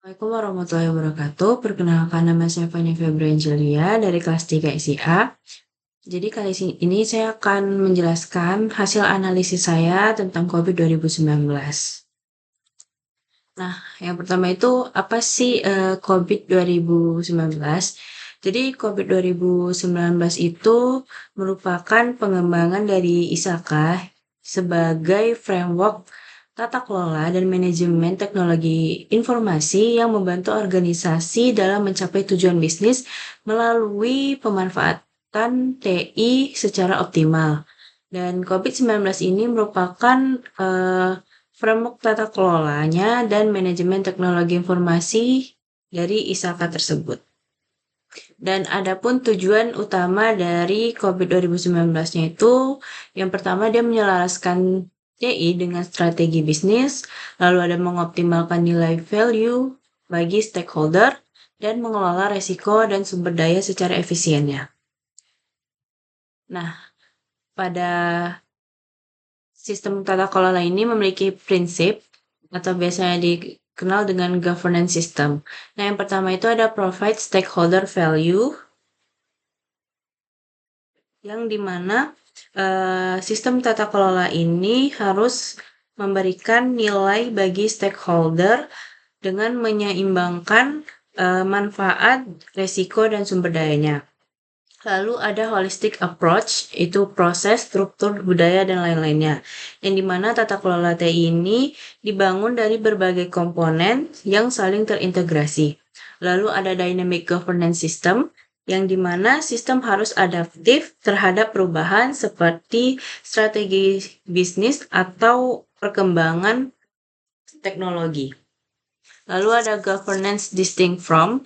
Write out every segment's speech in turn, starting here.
Assalamualaikum warahmatullahi wabarakatuh. Perkenalkan, nama saya Fanya Febri Angelia dari kelas 3 ISIA. Jadi kali ini saya akan menjelaskan hasil analisis saya tentang COVID 2019. Nah, yang pertama itu apa sih COVID 2019? Jadi COVID 2019 itu merupakan pengembangan dari ISAKA sebagai framework tata kelola dan manajemen teknologi informasi yang membantu organisasi dalam mencapai tujuan bisnis melalui pemanfaatan TI secara optimal. Dan COVID-19 ini merupakan framework tata kelolanya dan manajemen teknologi informasi dari ISAKA tersebut. Dan adapun tujuan utama dari COVID 2019-nya itu, yang pertama dia menyelaraskan TI dengan strategi bisnis, lalu ada mengoptimalkan nilai value bagi stakeholder, dan mengelola resiko dan sumber daya secara efisiennya. Nah, pada sistem tata kelola ini memiliki prinsip atau biasanya dikenal dengan governance system. Nah, yang pertama itu ada provide stakeholder value, yang dimana sistem tata kelola ini harus memberikan nilai bagi stakeholder dengan menyeimbangkan manfaat, resiko, dan sumber dayanya. Lalu ada holistic approach, itu proses, struktur, budaya, dan lain-lainnya. Yang dimana tata kelola TI ini dibangun dari berbagai komponen yang saling terintegrasi. Lalu ada dynamic governance system, yang dimana sistem harus adaptif terhadap perubahan seperti strategi bisnis atau perkembangan teknologi. Lalu ada governance distinct from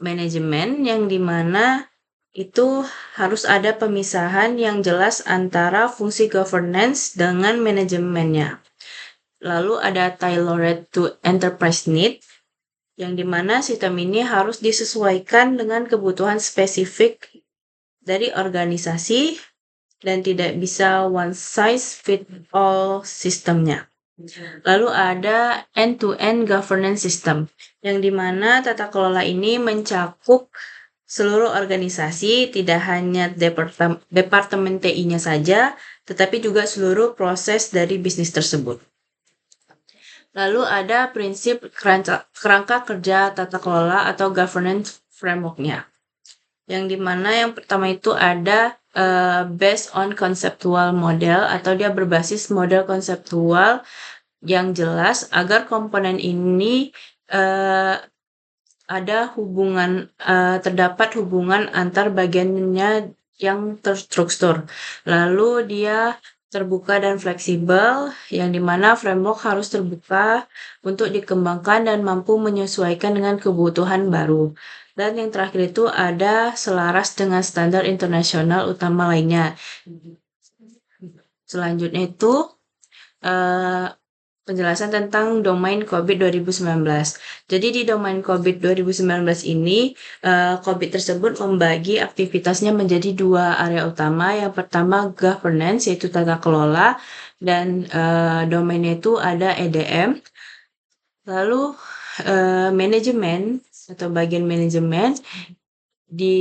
management, yang dimana itu harus ada pemisahan yang jelas antara fungsi governance dengan manajemennya. Lalu ada tailored to enterprise need, yang dimana sistem ini harus disesuaikan dengan kebutuhan spesifik dari organisasi dan tidak bisa one size fit all sistemnya. Lalu ada end-to-end governance system, yang dimana tata kelola ini mencakup seluruh organisasi, tidak hanya departemen TI-nya saja, tetapi juga seluruh proses dari bisnis tersebut. Lalu ada prinsip kerangka kerja tata kelola atau governance framework-nya, yang dimana yang pertama itu ada based on conceptual model, atau dia berbasis model konseptual yang jelas agar komponen ini ada hubungan, terdapat hubungan antar bagiannya yang terstruktur. Lalu dia terbuka dan fleksibel, yang dimana framework harus terbuka untuk dikembangkan dan mampu menyesuaikan dengan kebutuhan baru. Dan yang terakhir itu ada selaras dengan standar internasional utama lainnya. Selanjutnya itu penjelasan tentang domain COVID 2019. Jadi di domain COVID 2019 ini, COVID tersebut membagi aktivitasnya menjadi dua area utama. Yang pertama governance, yaitu tata kelola, dan domainnya itu ada EDM. Lalu manajemen atau bagian manajemen, di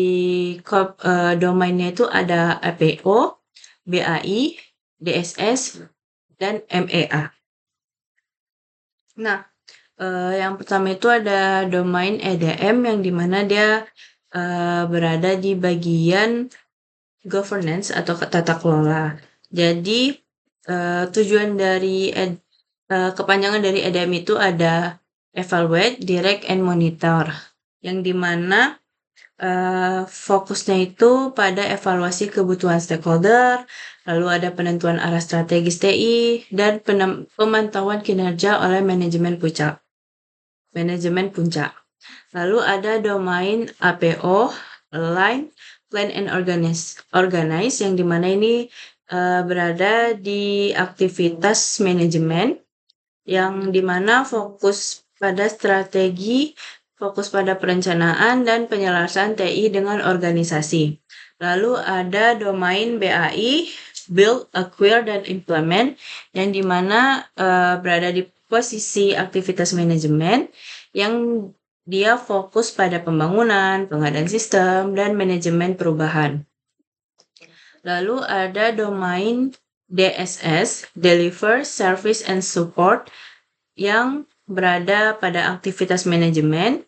domainnya itu ada APO, BAI, DSS, dan MEA. Nah, yang pertama itu ada domain EDM, yang dimana dia berada di bagian governance atau tata kelola. Jadi tujuan dari kepanjangan dari EDM itu ada evaluate, direct, and monitor, yang dimana fokusnya itu pada evaluasi kebutuhan stakeholder, lalu ada penentuan arah strategis TI, dan pemantauan kinerja oleh manajemen puncak. Lalu ada domain APO, Align, Plan and Organize, yang dimana ini berada di aktivitas manajemen, yang dimana fokus pada strategi, fokus pada perencanaan dan penyelarasan TI dengan organisasi. Lalu ada domain BAI, Build, Acquire, dan Implement, yang dimana berada di posisi aktivitas manajemen, yang dia fokus pada pembangunan, pengadaan sistem, dan manajemen perubahan. Lalu ada domain DSS, Deliver, Service, and Support, yang berada pada aktivitas manajemen,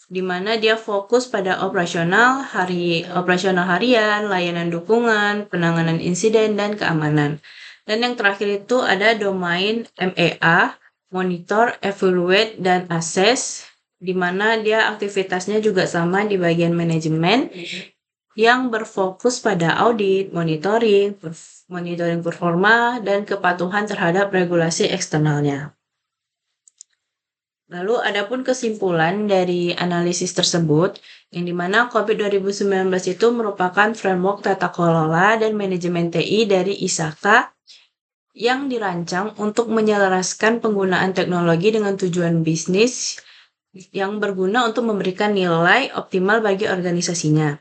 di mana dia fokus pada operasional harian, layanan dukungan, penanganan insiden, dan keamanan. Dan yang terakhir itu ada domain MEA, Monitor, Evaluate, dan Assess, di mana dia aktivitasnya juga sama di bagian manajemen, yang berfokus pada audit, monitoring performa, dan kepatuhan terhadap regulasi eksternalnya. Lalu adapun kesimpulan dari analisis tersebut, yang dimana COVID 2019 itu merupakan framework tata kelola dan manajemen TI dari ISAKA yang dirancang untuk menyelaraskan penggunaan teknologi dengan tujuan bisnis yang berguna untuk memberikan nilai optimal bagi organisasinya.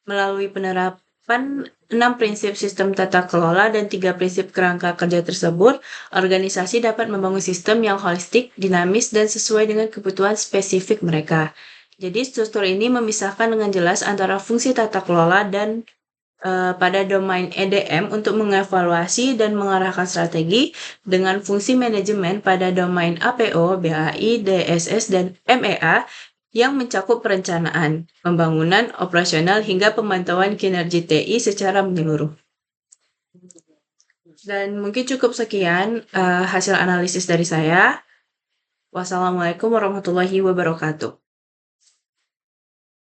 Melalui penerapan 6 prinsip sistem tata kelola dan 3 prinsip kerangka kerja tersebut, organisasi dapat membangun sistem yang holistik, dinamis, dan sesuai dengan kebutuhan spesifik mereka. Jadi struktur ini memisahkan dengan jelas antara fungsi tata kelola dan pada domain EDM untuk mengevaluasi dan mengarahkan strategi, dengan fungsi manajemen pada domain APO, BAI, DSS, dan MEA yang mencakup perencanaan, pembangunan, operasional, hingga pemantauan kinerja TI secara menyeluruh. Dan mungkin cukup sekian hasil analisis dari saya. Wassalamualaikum warahmatullahi wabarakatuh.